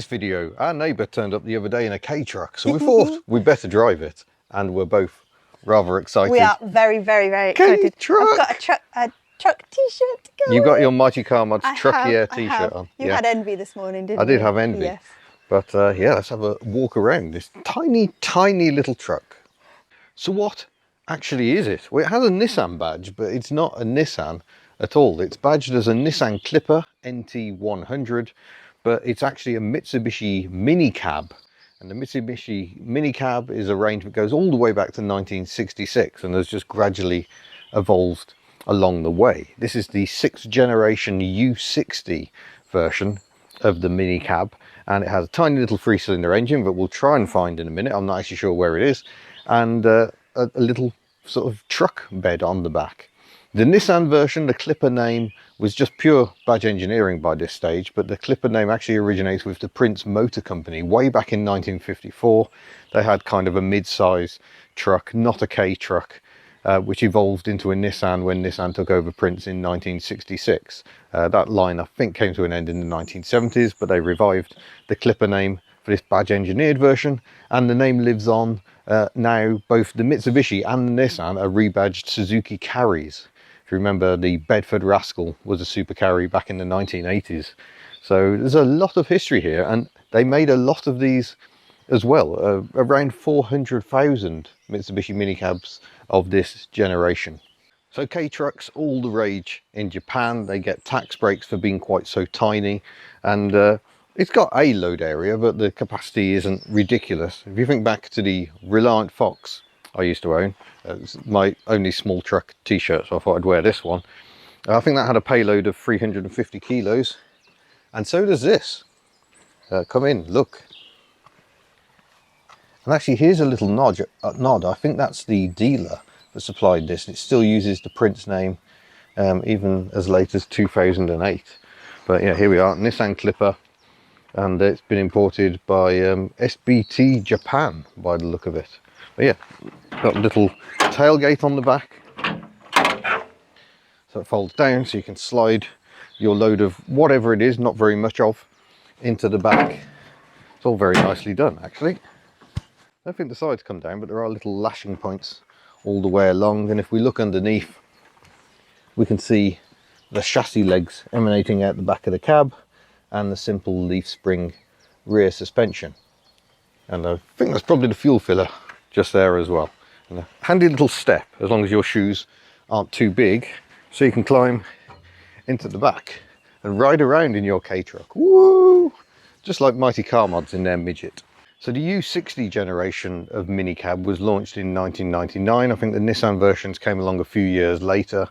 this video, our neighbour turned up the other day in a Kei truck, so we thought we'd better drive it, and we're both rather excited. We are very, very, very excited. Kei truck! I've got a truck t-shirt to go. You've got your Mighty Car Mods I Truck have, Year I t-shirt have. on. You had envy this morning, didn't you? I did have envy. Yes. But yeah, let's have a walk around this tiny, tiny little truck. So what actually is it? Well, it has a Nissan badge, but it's not a Nissan at all. It's badged as a Nissan Clipper NT100, but it's actually a Mitsubishi Minicab. And the Mitsubishi Minicab is a range that goes all the way back to 1966 and has just gradually evolved along the way. This is the 6th generation U60 version of the Minicab, and it has a tiny little 3-cylinder engine that we'll try and find in a minute. I'm not actually sure where it is, and a little sort of truck bed on the back. The Nissan version, the Clipper name, was just pure badge engineering by this stage, but the Clipper name actually originates with the Prince Motor Company way back in 1954. They had kind of a mid-size truck, not a Kei truck, which evolved into a Nissan when Nissan took over Prince in 1966. That line I think came to an end in the 1970s, but they revived the Clipper name for this badge engineered version, and the name lives on now. Both the Mitsubishi and the Nissan are rebadged Suzuki Carries. If you remember, the Bedford Rascal was a super carry back in the 1980s. So there's a lot of history here, and they made a lot of these as well. Around 400,000 Mitsubishi Minicabs of this generation. So Kei trucks, all the rage in Japan. They get tax breaks for being quite so tiny, and it's got a load area, but the capacity isn't ridiculous. If you think back to the Reliant Fox I used to own, it's my only small truck t-shirt, so I thought I'd wear this one. I think that had a payload of 350 kilos, and so does this. Come in, look. And actually, here's a little nod. I think that's the dealer that supplied this. It still uses the Prince name, even as late as 2008. But yeah, here we are, Nissan Clipper, and it's been imported by SBT Japan by the look of it. But yeah, got a little tailgate on the back, so it folds down so you can slide your load of whatever it is, not very much of, into the back. It's all very nicely done, actually. I don't think the sides come down, but there are little lashing points all the way along, and if we look underneath, we can see the chassis legs emanating out the back of the cab and the simple leaf spring rear suspension. And I think that's probably the fuel filler just there as well. And a handy little step, as long as your shoes aren't too big, so you can climb into the back and ride around in your Kei truck. Woo! Just like Mighty Car Mods in their midget. So the U60 generation of Minicab was launched in 1999. I think the Nissan versions came along a few years later,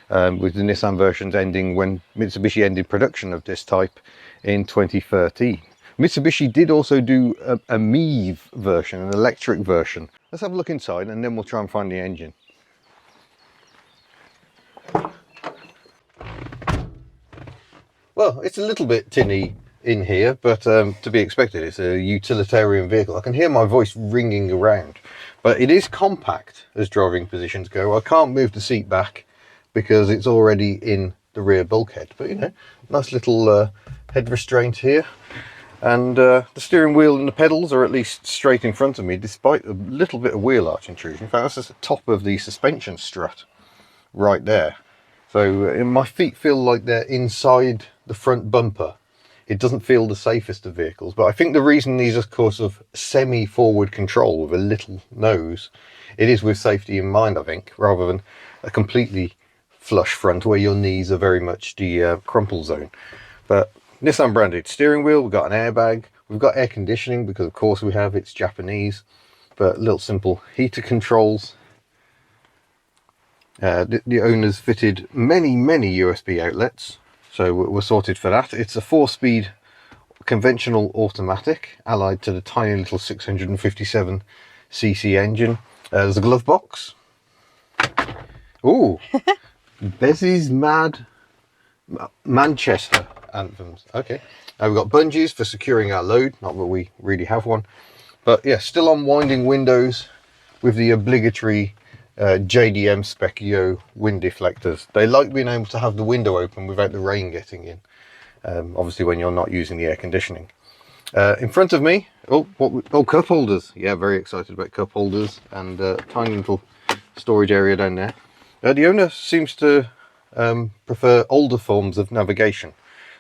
with the Nissan versions ending when Mitsubishi ended production of this type in 2013. Mitsubishi did also do a MEV version, an electric version. Let's have a look inside and then we'll try and find the engine. Well, it's a little bit tinny in here, but to be expected. It's a utilitarian vehicle. I can hear my voice ringing around, but it is compact as driving positions go. I can't move the seat back because it's already in the rear bulkhead, but you know, nice little head restraint here. And the steering wheel and the pedals are at least straight in front of me, despite a little bit of wheel arch intrusion. In fact, that's just the top of the suspension strut right there. So my feet feel like they're inside the front bumper. It doesn't feel the safest of vehicles, but I think the reason these are, of course, of semi-forward control with a little nose, it is with safety in mind, I think, rather than a completely flush front where your knees are very much the crumple zone. But Nissan branded steering wheel, we've got an airbag, we've got air conditioning because of course we have, it's Japanese, but little simple heater controls. The owners fitted many USB outlets, so we're sorted for that. It's a 4-speed conventional automatic allied to the tiny little 657cc engine. There's a glove box. Ooh, Bezzy's Mad Manchester anthems. Okay, we've got bungees for securing our load, not that we really have one, but yeah, still unwinding windows with the obligatory JDM spec Yo wind deflectors. They like being able to have the window open without the rain getting in, obviously when you're not using the air conditioning. In front of me, oh, cup holders. Yeah, very excited about cup holders, and tiny little storage area down there. The owner seems to prefer older forms of navigation.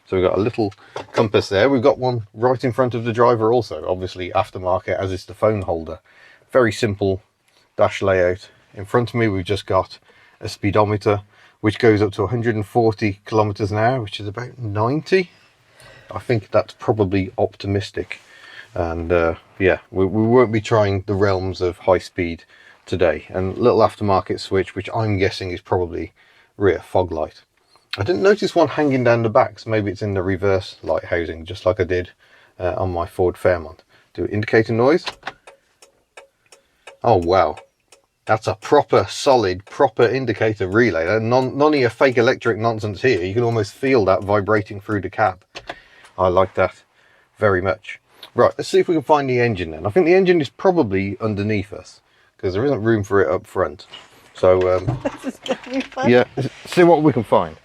So we've got a little compass there. We've got one right in front of the driver also, obviously aftermarket, as is the phone holder. Very simple dash layout. In front of me we've just got a speedometer which goes up to 140 kilometers an hour, which is about 90. I think that's probably optimistic. And yeah, we won't be trying the realms of high speed today. And little aftermarket switch, which I'm guessing is probably rear fog light. I didn't notice one hanging down the back, so maybe it's in the reverse light housing, just like I did on my Ford Fairmont. Do indicator noise. Oh wow, that's a proper solid, proper indicator relay. None of your fake electric nonsense here. You can almost feel that vibrating through the cab. I like that very much. Right, let's see if we can find the engine then. I think the engine is probably underneath us because there isn't room for it up front. So This is gonna be fun. yeah, let's see what we can find.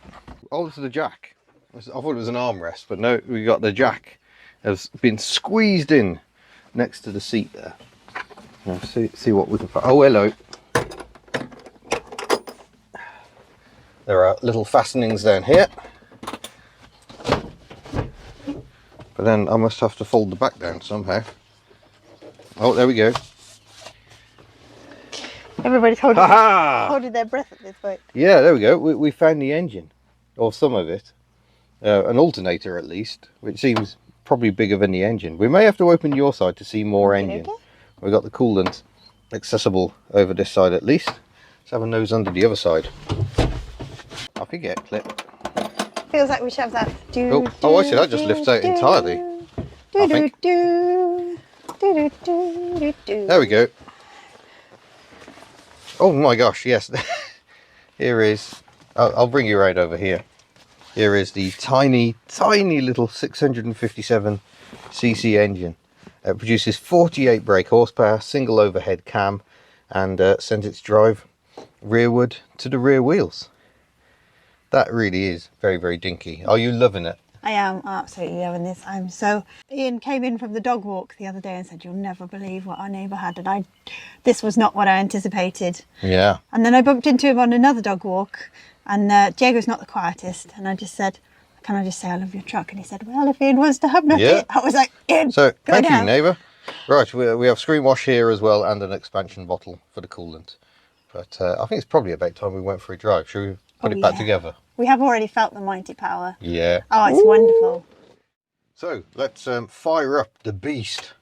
Oh, this is the jack. I thought it was an armrest, but no, we got the jack has been squeezed in next to the seat there. Now, see what we can find. Oh, hello. There are little fastenings down here, but then I must have to fold the back down somehow. Oh, there we go. Everybody's holding, Ha-ha! holding their breath at this point. Yeah, there we go. We found the engine, or some of it. An alternator at least, which seems probably bigger than the engine. We may have to open your side to see more engine. Okay. We've got the coolant accessible over this side at least. Let's have a nose under the other side. Off you get, clip. Feels like we should have that. Oh, I see, that just lifts out entirely. I think. There we go. Oh my gosh, yes. Here is, I'll bring you right over here. Here is the tiny little 657cc engine. It produces 48 brake horsepower, single overhead cam, and sends its drive rearward to the rear wheels. That really is very, very dinky. Are you loving it? I am absolutely loving this. Ian came in from the dog walk the other day and said, "You'll never believe what our neighbour had," and this was not what I anticipated. Yeah. And then I bumped into him on another dog walk, and Diego's not the quietest, and I just said, "Can I just say I love your truck?" And he said, "Well, if Ian wants to Hubnut it." I was like, "Ian, so go thank down." you, neighbour. Right, we have screen wash here as well, and an expansion bottle for the coolant. But I think it's probably about time we went for a drive. Should we put it back together? We have already felt the mighty power. Yeah. Oh, it's wonderful. So let's fire up the beast.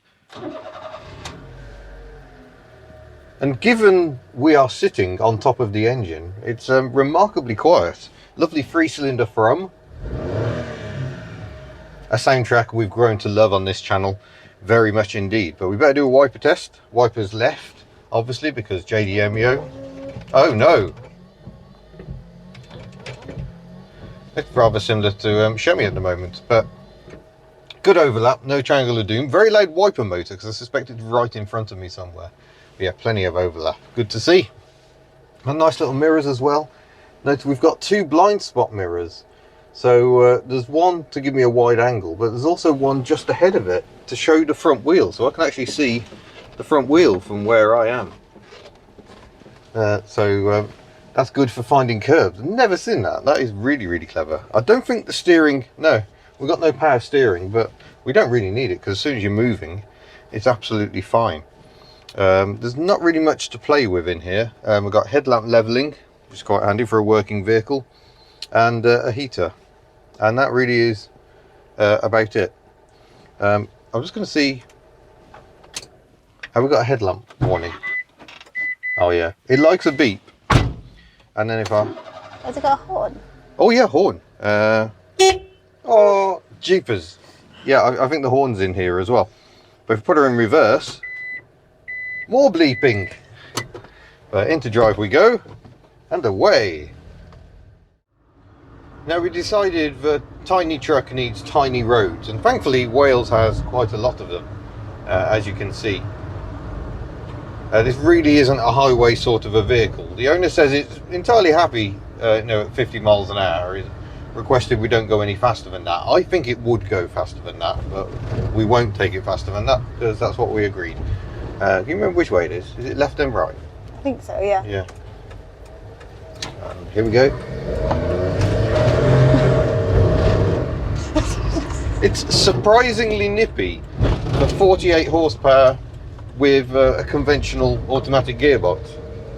And given we are sitting on top of the engine, it's remarkably quiet. Lovely 3-cylinder from. A soundtrack we've grown to love on this channel, very much indeed. But we better do a wiper test. Wipers left, obviously, because JDMO. Oh no! It's rather similar to Chevy at the moment, but good overlap, no triangle of doom. Very loud wiper motor, because I suspect it's right in front of me somewhere. But yeah, plenty of overlap. Good to see. And nice little mirrors as well. Notice we've got 2 blind spot mirrors. So there's one to give me a wide angle, but there's also one just ahead of it to show the front wheel. So I can actually see the front wheel from where I am. That's good for finding curbs. I've never seen that. That is really, really clever. I don't think the steering, no, we've got no power steering, but we don't really need it because as soon as you're moving, it's absolutely fine. There's not really much to play with in here. We've got headlamp leveling, which is quite handy for a working vehicle, and a heater. And that really is about it. I'm just going to see, have we got a headlamp warning? Oh yeah, it likes a beep. And then if I... Has it got a horn? Oh yeah, horn. Oh, jeepers. Yeah, I think the horn's in here as well. But if I put her in reverse, more bleeping. But into drive we go, and away. Now we decided that tiny truck needs tiny roads, and thankfully Wales has quite a lot of them, as you can see. This really isn't a highway sort of a vehicle. The owner says it's entirely happy, at 50 miles an hour. requested we don't go any faster than that. I think it would go faster than that, but we won't take it faster than that because that's what we agreed. Can you remember which way it is? Is it left and right? I think so, yeah. Yeah. Here we go. It's surprisingly nippy for 48 horsepower with a conventional automatic gearbox.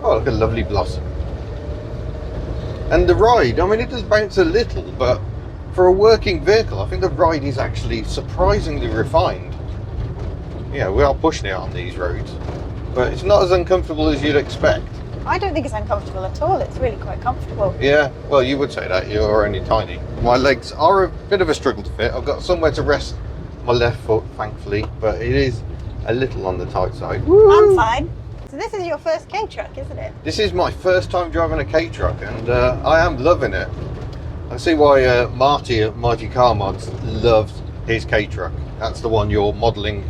Oh, look, a lovely blossom. And the ride, I mean, it does bounce a little, but for a working vehicle, I think the ride is actually surprisingly refined. Yeah, we are pushing it on these roads, but it's not as uncomfortable as you'd expect. I don't think it's uncomfortable at all. It's really quite comfortable. Yeah, well, you would say that. You're only tiny. My legs are a bit of a struggle to fit. I've got somewhere to rest my left foot, thankfully, but it is a little on the tight side. I'm fine. So this is your first Kei Truck, isn't it? This is my first time driving a Kei Truck, and I am loving it. I see why Marty at Mighty Car Mods loves his Kei Truck. That's the one you're modelling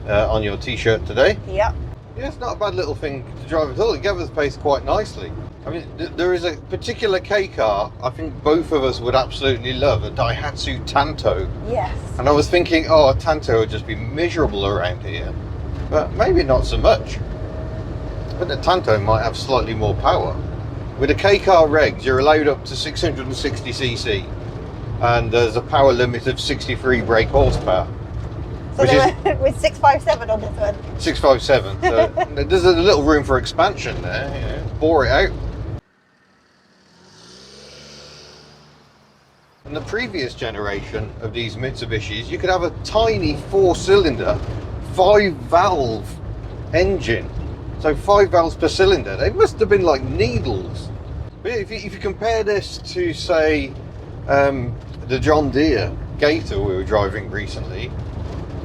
on your t-shirt today. Yep. Yeah, it's not a bad little thing to drive at all. It gathers pace quite nicely. I mean, there is a particular Kei car I think both of us would absolutely love, a Daihatsu Tanto. Yes. And I was thinking, oh, a Tanto would just be miserable around here. But maybe not so much. But the Tanto might have slightly more power. With the Kei car regs, you're allowed up to 660cc. And there's a power limit of 63 brake horsepower. So with 657 on this one. 657. So there's a little room for expansion there. You know, bore it out. In the previous generation of these Mitsubishis, you could have a tiny 4-cylinder, 5-valve engine. So 5 valves per cylinder. They must have been like needles. But if you compare this to, say, the John Deere Gator we were driving recently,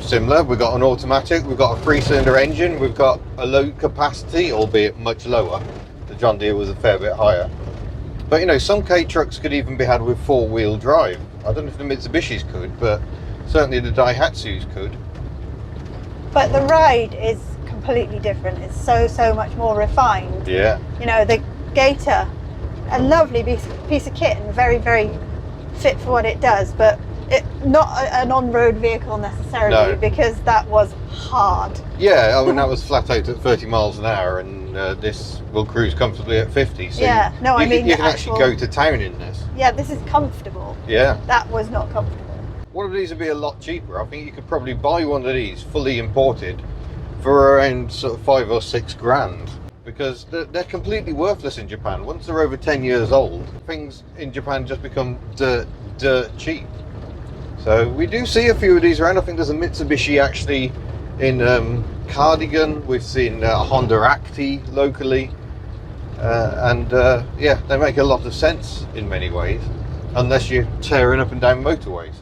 similar. We've got an automatic, we've got a 3-cylinder engine, we've got a low capacity, albeit much lower. The John Deere was a fair bit higher. But you know, some Kei trucks could even be had with 4-wheel drive. I don't know if the Mitsubishis could, but certainly the Daihatsus could. But the ride is completely different. It's so much more refined. Yeah. You know, the Gator, a lovely piece of kit and very fit for what it does, but not an on-road vehicle necessarily. No. Because that was hard. Yeah, I mean that was flat out at 30 miles an hour, and this will cruise comfortably at 50. So yeah, no, I mean you can actually go to town in this. Yeah, this is comfortable. Yeah. That was not comfortable. One of these would be a lot cheaper. I think you could probably buy one of these fully imported for around sort of 5 or 6 grand, because they're completely worthless in Japan. Once they're over 10 years old, things in Japan just become dirt cheap. So we do see a few of these around. I think there's a Mitsubishi actually in Ceredigion. We've seen Honda Acti locally, and yeah, they make a lot of sense in many ways, unless you're tearing up and down motorways.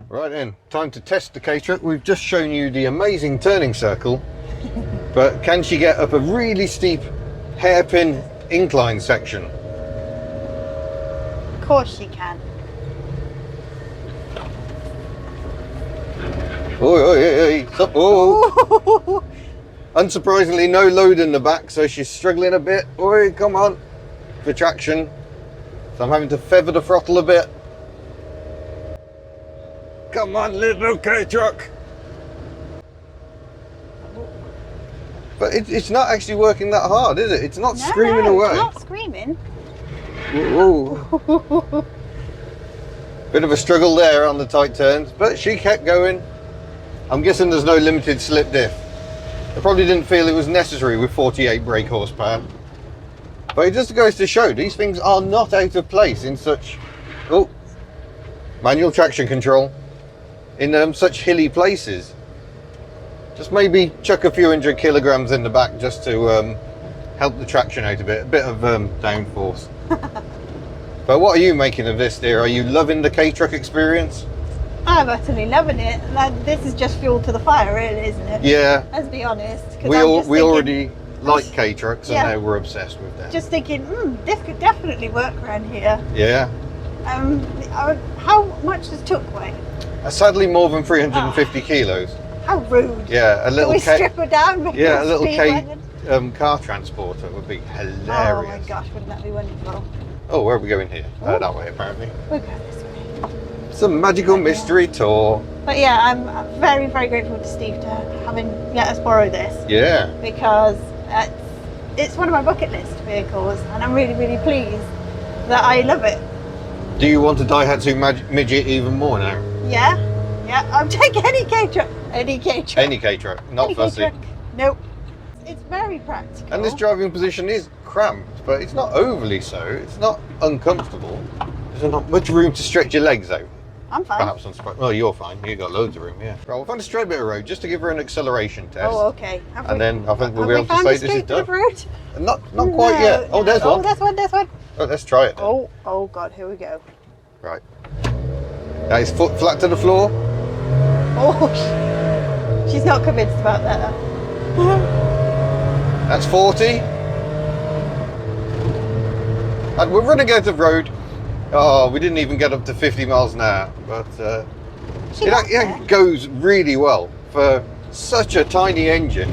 Right then, time to test the Kei Truck. We've just shown you the amazing turning circle, but can she get up a really steep hairpin incline section? Of course she can. Oh, stop. Oh. Unsurprisingly, no load in the back, so she's struggling a bit. Oi, come on, for traction. So I'm having to feather the throttle a bit. Come on, little Kei Truck. But it's not actually working that hard, is it? It's not screaming away. It's not screaming. Whoa. Bit of a struggle there on the tight turns, but she kept going. I'm guessing there's no limited slip diff. I probably didn't feel it was necessary with 48 brake horsepower. But it just goes to show these things are not out of place in such manual traction control in such hilly places. Just maybe chuck a few 100 kilograms in the back just to help the traction out a bit of downforce. But what are you making of this, dear? Are you loving the Kei Truck experience? I'm utterly loving it. This is just fuel to the fire, really, isn't it? Yeah. Let's be honest. We already like Kei Trucks, and now we're obsessed with them. Just thinking, this could definitely work around here. Yeah. How much does Took weigh? Sadly, more than 350 kilos. How rude. Yeah, a little strip her down. Yeah, a little Kei car transporter would be hilarious. Oh my gosh, wouldn't that be wonderful? Oh, where are we going here? That way, apparently. We'll go this way. It's a magical mystery tour. But yeah, I'm very, very grateful to Steve to having let us borrow this. Yeah. Because it's one of my bucket list vehicles, and I'm really, really pleased that I love it. Do you want a Daihatsu midget even more now? Yeah, yeah. I'll take any Kei Truck. Any Kei Truck. Any Kei Truck, not Any fussy. Kei Truck. Nope. It's very practical. And this driving position is cramped, but it's not overly so. It's not uncomfortable. There's not much room to stretch your legs out. I'm fine. Perhaps on well, you're fine. You got loads of room, yeah. Right, we'll find a straight bit of road just to give her an acceleration test. Oh, okay. Then I think we'll be able to say this is done. Road? Not quite yet. Oh, there's one. Oh, there's one. There's one. Oh, let's try it then. Oh God, here we go. Right. Now his foot flat to the floor. Oh, she's not convinced about that. That's 40. And we're running out of road. Oh, we didn't even get up to 50 miles an hour, but it goes really well for such a tiny engine.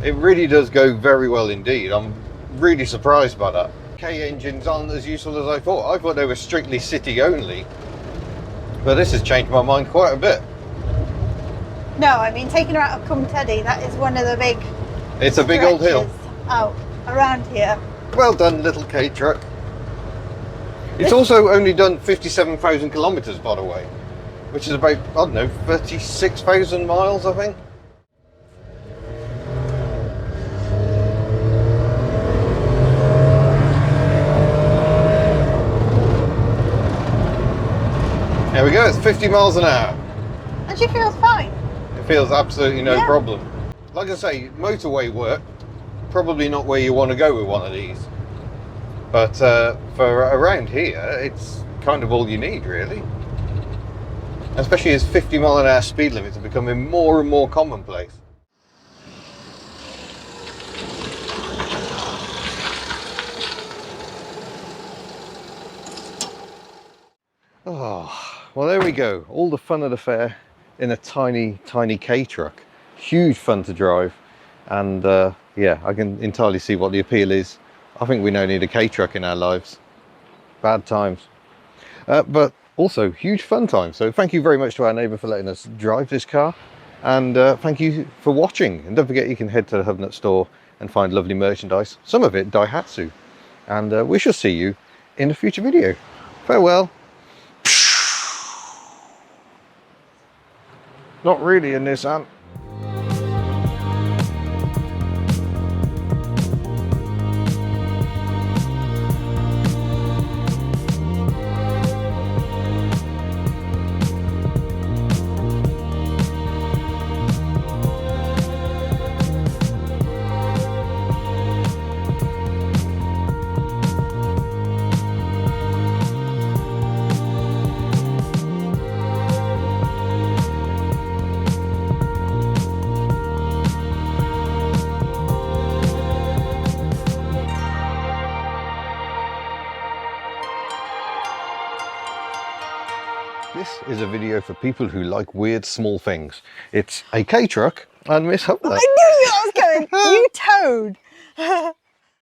It really does go very well indeed. I'm really surprised by that. Kei engines aren't as useful as I thought. I thought they were strictly city only, but this has changed my mind quite a bit. No, I mean taking her out of Cwmtydu, that is one of the big. It's a big old hill. Out around here. Well done, little Kei Truck. It's also only done 57,000 kilometres, by the way, which is about, I don't know, 36,000 miles, I think. There we go, it's 50 miles an hour. And she feels fine. It feels absolutely no Yeah. problem. Like I say, motorway work, probably not where you want to go with one of these. But for around here, it's kind of all you need, really. Especially as 50 mile an hour speed limits are becoming more and more commonplace. Oh, well there we go. All the fun of the fair in a tiny, tiny Kei Truck. Huge fun to drive. And yeah, I can entirely see what the appeal is. I think we now need a Kei Truck in our lives. Bad times. But also huge fun time. So thank you very much to our neighbour for letting us drive this car. And thank you for watching. And don't forget you can head to the Hubnut store and find lovely merchandise. Some of it Daihatsu. And we shall see you in a future video. Farewell. Not really a Nissan. This is a video for people who like weird small things. It's a Kei Truck and Miss Hubnut. I knew I was going. You toad.